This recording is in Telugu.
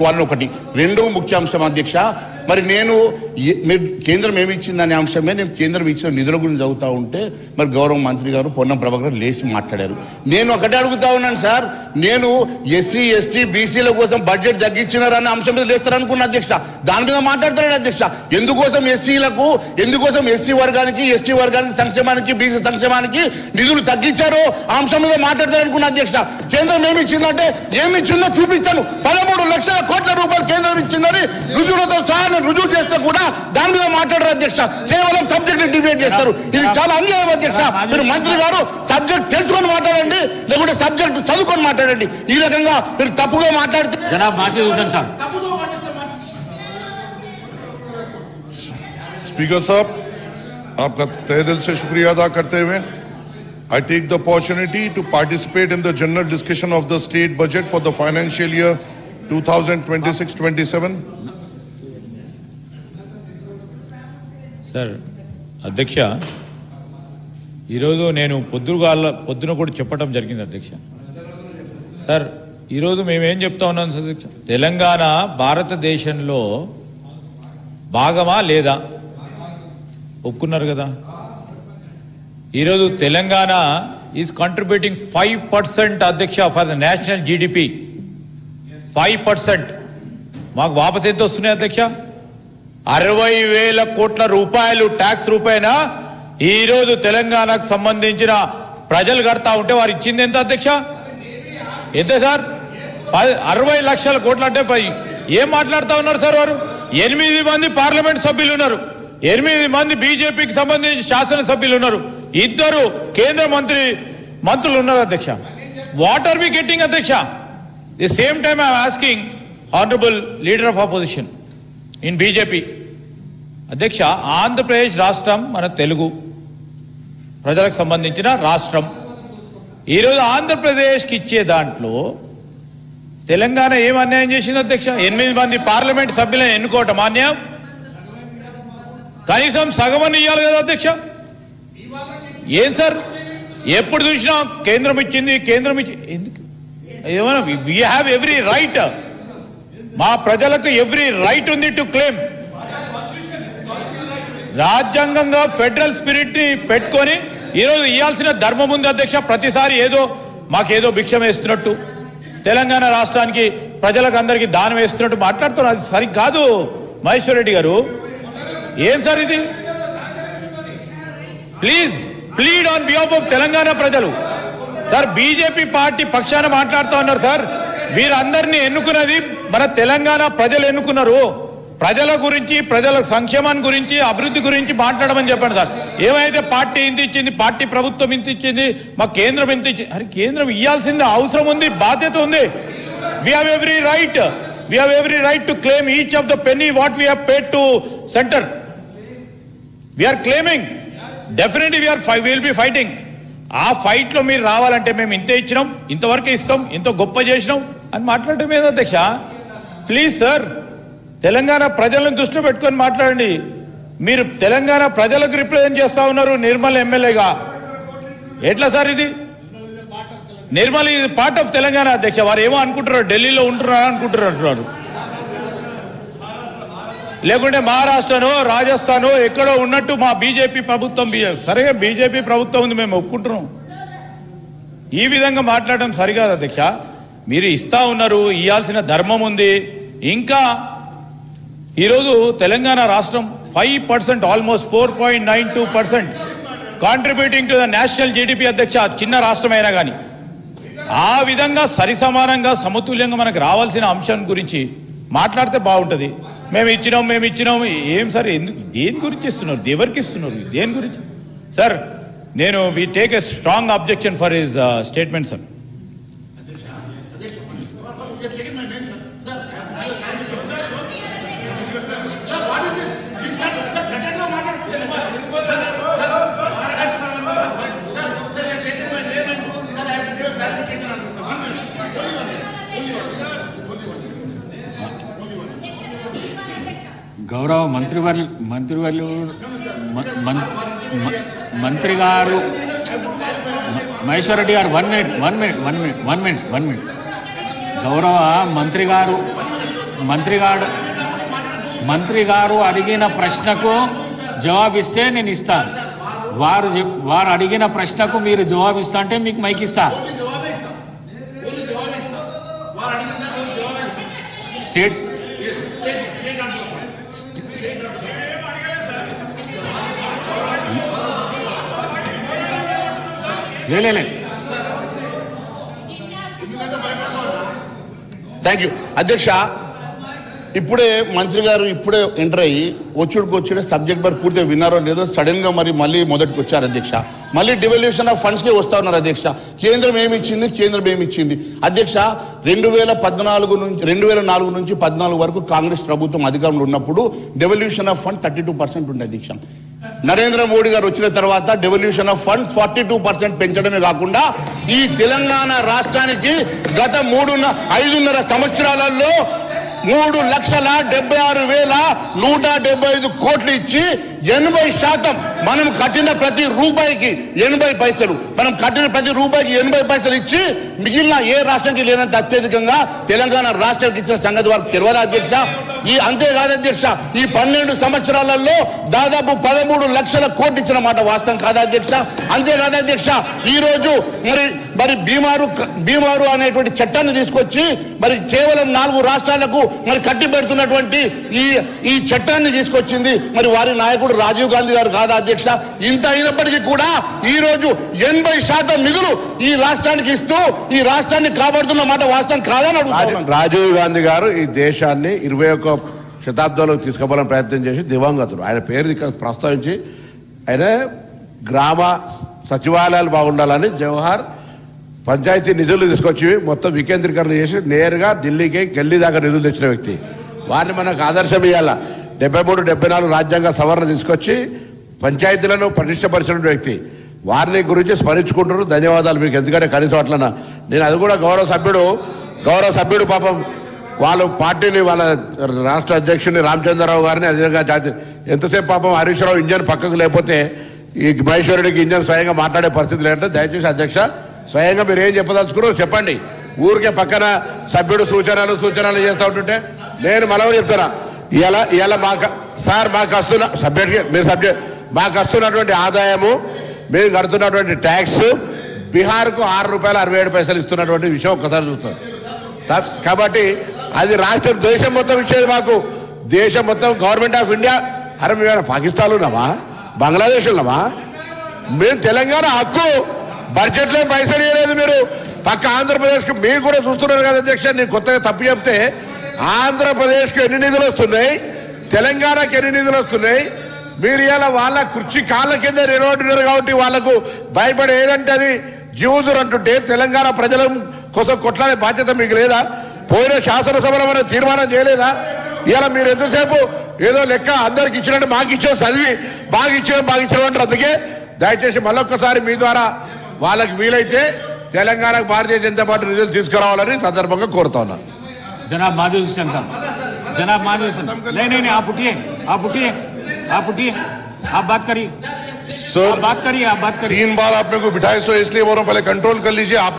వాళ్ళని ఒకటి రెండో ముఖ్యాంశం అధ్యక్ష, మరి నేను మీరు కేంద్రం ఏమి ఇచ్చిందనే అంశమే నేను కేంద్రం ఇచ్చిన నిధుల గురించి చదువుతూ ఉంటే మరి గౌరవ మంత్రి గారు పొన్నం ప్రభాకర్ లేచి మాట్లాడారు. నేను ఒకటే అడుగుతా ఉన్నాను సార్, నేను ఎస్సీ ఎస్టీ బీసీల కోసం బడ్జెట్ తగ్గించినారనే అంశం మీద లేస్తారనుకున్నా అధ్యక్ష, దాని మీద మాట్లాడతాడు అధ్యక్ష. ఎందుకోసం ఎస్సీలకు, ఎందుకోసం ఎస్సీ వర్గానికి, ఎస్టీ వర్గానికి సంక్షేమానికి, బీసీ సంక్షేమానికి నిధులు తగ్గించారో ఆ అంశం మీద మాట్లాడతారనుకున్నా అధ్యక్ష. కేంద్రం ఏమి ఇచ్చిందంటే ఏమి ఇచ్చిందో చూపించాను. 13 లక్షల కోట్ల రూపాయలు కేంద్రం ఇచ్చిందని రుజువులతో సహా రుజువు చేస్తే కూడా దాని మీద మాట్లాడరు అధ్యక్ష. కేవలం సబ్జెక్ట్ డిబేట్ చేస్తారు. ఇది చాలా అన్యాయం అధ్యక్ష. మీరు మంత్రి గారు సబ్జెక్ట్ తెలుసుకొని మాట్లాడండి, లేకుంటే సబ్జెక్ట్ చదువుకొని మాట్లాడండి. ఈ రకంగా మీరు తప్పుగా మాట్లాడితే स्पीकर साहब, आपका तहे दिल से शुक्रिया अदा करते हुए I take the opportunity to participate in the general discussion of the state budget for the financial year 2026-27. Sir అధ్యక్ష, ఈరోజు నేను పొద్దున కూడా చెప్పడం జరిగింది అధ్యక్ష. సార్ ఈరోజు మేమేం చెప్తా ఉన్నాం అధ్యక్ష, తెలంగాణ భారతదేశంలో భాగమా లేదా ఒప్పుకున్నారు కదా. ఈరోజు తెలంగాణ ఈజ్ కంట్రిబ్యూటింగ్ 5% అధ్యక్ష ఫర్ ద నేషనల్ జీడిపి. 5%. మాకు వాపస్ ఎంత వస్తున్నాయి అధ్యక్ష? 60,000 కోట్ల రూపాయలు ట్యాక్స్ రూపాయన ఈరోజు తెలంగాణకు సంబంధించిన ప్రజలు కడతా ఉంటే వారు ఇచ్చింది ఎంత అధ్యక్ష? ఎంత సార్? 60 లక్షల కోట్లు అంటే ఏం మాట్లాడుతూ ఉన్నారు సార్ వారు? 8 మంది పార్లమెంట్ సభ్యులు ఉన్నారు, 8 మంది బీజేపీకి సంబంధించి శాసనసభ్యులు ఉన్నారు, 2 కేంద్ర మంత్రులు ఉన్నారు అధ్యక్ష. వాట్ ఆర్ వి గెట్టింగ్ అధ్యక్ష? The same time I'm asking honourable leader of opposition in BJP అధ్యక్ష, ఆంధ్రప్రదేశ్ రాష్ట్రం మన తెలుగు ప్రజలకు సంబంధించిన రాష్ట్రం. ఈరోజు ఆంధ్రప్రదేశ్కి ఇచ్చే దాంట్లో తెలంగాణ ఏం అన్యాయం చేసింది అధ్యక్ష? 8 మంది పార్లమెంట్ సభ్యులను ఎన్నుకోవటం అన్యాయం. కనీసం సగమని ఇవ్వాలి కదా అధ్యక్ష. ఏం సార్ ఎప్పుడు చూసినా కేంద్రం ఇచ్చింది ఎందుకు? ఏమన్నా వీ హ్యావ్ ఎవ్రీ రైట్, మా ప్రజలకు ఎవ్రీ రైట్ ఉంది టు క్లెయిమ్. రాజ్యాంగంగా ఫెడరల్ స్పిరిట్ ని పెట్టుకొని ఈరోజు ఇవ్వాల్సిన ధర్మం ఉంది అధ్యక్ష. ప్రతిసారి మాకేదో భిక్షం వేస్తున్నట్టు, తెలంగాణ రాష్ట్రానికి ప్రజలకు అందరికీ దానం వేస్తున్నట్టు మాట్లాడుతున్నారు. అది సరికాదు మహేశ్వర్ రెడ్డి గారు. ఏం సార్ ఇది? Please plead on behalf of Telangana ప్రజలు. సార్ బీజేపీ పార్టీ పక్షాన మాట్లాడుతూ ఉన్నారు సార్. వీరందరినీ ఎన్నుకున్నది మన తెలంగాణ ప్రజలు ఎన్నుకున్నారు. ప్రజల గురించి, ప్రజల సంక్షేమాన్ని గురించి, అభివృద్ధి గురించి మాట్లాడమని చెప్పండి సార్. ఏమైతే పార్టీ ఇంత ఇచ్చింది, పార్టీ ప్రభుత్వం ఇంత ఇచ్చింది, మా కేంద్రం ఇంత ఇచ్చింది, అరే కేంద్రం ఇవ్వాల్సింది అవసరం ఉంది, బాధ్యత ఉంది. We have every right to claim each of the penny what we have paid to centre. We are claiming, definitely we will be fighting. ఆ ఫైట్ లో మీరు రావాలంటే మేము ఇంతే ఇచ్చినాం, ఇంతవరకే ఇస్తాం, ఇంత గొప్ప చేసినాం అని మాట్లాడటం ఏదో అధ్యక్ష. ప్లీజ్ సార్, తెలంగాణ ప్రజలను దృష్టిలో పెట్టుకొని మాట్లాడండి. మీరు తెలంగాణ ప్రజలకు రిప్రజెంట్ చేస్తా ఉన్నారు నిర్మల్ ఎమ్మెల్యేగా. ఎట్లా సార్ ఇది? నిర్మల్ ఇది పార్ట్ ఆఫ్ తెలంగాణ అధ్యక్ష. వారు ఏమో అనుకుంటున్నారు, ఢిల్లీలో ఉంటున్నారు అనుకుంటున్నారు, లేకుంటే మహారాష్ట్రనో రాజస్థానో ఎక్కడో ఉన్నట్టు మా బీజేపీ ప్రభుత్వం. సరే బీజేపీ ప్రభుత్వం ఉంది, మేము ఒప్పుకుంటున్నాం. ఈ విధంగా మాట్లాడడం సరికాదు అధ్యక్ష. మీరు ఇస్తా ఉన్నారు, ఇవ్వాల్సిన ధర్మం ఉంది. ఇంకా ఈరోజు తెలంగాణ రాష్ట్రం 5%, almost 4.92% contributing to the national GDP అధ్యక్ష. చిన్న రాష్ట్రమైనా కానీ ఆ విధంగా సరిసమానంగా సమతుల్యంగా మనకు రావాల్సిన అంశం గురించి మాట్లాడితే బాగుంటుంది. మేము ఇచ్చినాం. ఏం సార్, ఎందుకు, దేని గురించి ఇస్తున్నారు, ఎవరికి ఇస్తున్నారు, దేని గురించి? సార్ నేను we take a strong objection for his statement sir. గౌరవ మంత్రి గారు మహేశ్వర్ రెడ్డి గారు 1 మినిట్. గౌరవ మంత్రి గారు మంత్రి గారు అడిగిన ప్రశ్నకు జవాబిస్తే నేను ఇస్తాను. వారు అడిగిన ప్రశ్నకు మీరు జవాబిస్తా అంటే మీకు మైక్ ఇస్తా. స్టేట్ లే థ్యాంక్ యూ అధ్యక్ష. ఇప్పుడే మంత్రి గారు ఇప్పుడే ఎంటర్ అయ్యి వచ్చుడే సబ్జెక్ట్ మరి పూర్తిగా విన్నారో లేదో సడన్ గా మరి మళ్ళీ మొదటికి వచ్చారు అధ్యక్ష. మళ్ళీ డివల్యూషన్ ఆఫ్ ఫండ్స్ కి వస్తా ఉన్నారు అధ్యక్ష. కేంద్రం ఏమి ఇచ్చింది అధ్యక్ష. 2014 నుంచి 14 వరకు కాంగ్రెస్ ప్రభుత్వం అధికారంలో ఉన్నప్పుడు డెవల్యూషన్ ఆఫ్ ఫండ్ 32% ఉండే అధ్యక్ష. నరేంద్ర మోడీ గారు వచ్చిన తర్వాత డెవల్యూషన్ ఆఫ్ ఫండ్ 42% పెంచడమే కాకుండా ఈ తెలంగాణ రాష్ట్రానికి గత 5.5 సంవత్సరాలలో 3,76,175 కోట్లు ఇచ్చి 80% మనం కట్టిన ప్రతి రూపాయికి 80 పైసలు ఇచ్చి మిగిలిన ఏ రాష్ట్రానికి లేనంత అత్యధికంగా తెలంగాణ రాష్ట్రానికి ఇచ్చిన సంగతి వారికి తెలియదా అధ్యక్ష? అంతేకాదు అధ్యక్ష, ఈ 12 సంవత్సరాలలో దాదాపు 13 లక్షల కోట్లు ఇచ్చిన మాట వాస్తవం కాదా అధ్యక్ష? అంతేకాదు అధ్యక్ష, ఈ రోజు మరి బీమారు అనేటువంటి చట్టాన్ని తీసుకొచ్చి మరి కేవలం 4 రాష్ట్రాలకు మరి కట్టి పెడుతున్నటువంటి ఈ చట్టాన్ని తీసుకొచ్చింది మరి వారి నాయకుడు రాజీవ్ గాంధీ గారు కాదా అధ్యక్ష? ఇంత అయినప్పటికీ కూడా ఈ రోజు 80% నిధులు ఈ రాష్ట్రానికి ఇస్తూ ఈ రాష్ట్రాన్ని కాపాడుతున్న మాట వాస్తవం కాదని అడుగుతున్నాను. రాజీవ్ గాంధీ గారు ఈ దేశాన్ని 21వ శతాబ్దంలోకి తీసుకుపోవాలని ప్రయత్నం చేసి దివంగతుడు. ఆయన పేరు ఇక్కడ ప్రస్తావించి ఆయన గ్రామ సచివాలయాలు బాగుండాలని జవహర్ పంచాయతీ నిధులు తీసుకొచ్చి మొత్తం వికేంద్రీకరణ చేసి నేరుగా ఢిల్లీ దాకా నిధులు తెచ్చిన వ్యక్తి. వారిని మనకు ఆదర్శం ఇవ్వాల. 73, 74 రాజ్యాంగ సవరణ తీసుకొచ్చి పంచాయతీలను పటిష్టపరిచిన వ్యక్తి. వారిని గురించి స్మరించుకుంటున్నారు. ధన్యవాదాలు మీకు. ఎందుకంటే కనీసం అట్లనా నేను అది కూడా గౌరవ సభ్యుడు పాపం వాళ్ళ పార్టీని వాళ్ళ రాష్ట్ర అధ్యక్షుడిని రామచంద్రరావు గారిని అదేవిధంగా ఎంతసేపు పాపం హరీష్ రావు ఇంజన్ పక్కకు లేకపోతే ఈ మహేశ్వరుడికి ఇంజన్ స్వయంగా మాట్లాడే పరిస్థితి లేదంటే దయచేసి అధ్యక్ష స్వయంగా మీరు ఏం చెప్పదలుచుకున్నారో చెప్పండి. ఊరికే పక్కన సభ్యుడు సూచనలు చేస్తూ ఉంటుంటే నేను మనవరు చెప్తున్నా. ఇలా మాకు వస్తున్న మాకు వస్తున్నటువంటి ఆదాయము, మేము కడుతున్నటువంటి ట్యాక్స్ బీహార్కు ₹6.67 ఇస్తున్నటువంటి విషయం ఒక్కసారి చూస్తాం. కాబట్టి అది దేశం మొత్తం ఇచ్చేది మాకు. దేశం మొత్తం గవర్నమెంట్ ఆఫ్ ఇండియా. అరే మేము పాకిస్తాన్ ఉన్నామా, బంగ్లాదేశ్ ఉన్నామా? మేము తెలంగాణ హక్కు బడ్జెట్లో పైసలు ఇవ్వలేదు. మీరు పక్క ఆంధ్రప్రదేశ్కి మీరు కూడా చూస్తున్నారు కదా అధ్యక్ష. నేను కొత్తగా తప్పు చెప్తే ఆంధ్రప్రదేశ్కి ఎన్ని నిధులు వస్తున్నాయి, తెలంగాణకి ఎన్ని నిధులు వస్తున్నాయి? మీరు ఇలా వాళ్ళ కుర్చీ కాళ్ళ కింద నిలబడినారు కాబట్టి వాళ్ళకు భయపడి ఏదంటే అది జ్యూజర్ అంటుంటే తెలంగాణ ప్రజల కోసం కొట్లాడే బాధ్యత మీకు లేదా? పోయిన శాసనసభలో మనం తీర్మానం చేయలేదా? ఇలా మీరు ఎంతసేపు ఏదో లెక్క అందరికి ఇచ్చినట్టు మాకు ఇచ్చాం, చదివి బాగా ఇచ్చాం అంటారు. అందుకే దయచేసి మళ్ళొక్కసారి మీ ద్వారా వాళ్ళకి వీలైతే తెలంగాణకు భారతీయ జనతా పార్టీ నిధులు తీసుకురావాలని సందర్భంగా కోరుతా ఉన్నాను. जनाब माजी हुसैन साहब, जनाब माजी हुसैन नहीं आप उठिए आप बात करिए सर, आप बात करिए 3 बार आपने को बिठाए, सो इसलिए बोल रहा हूं पहले कंट्रोल कर लीजिए आप।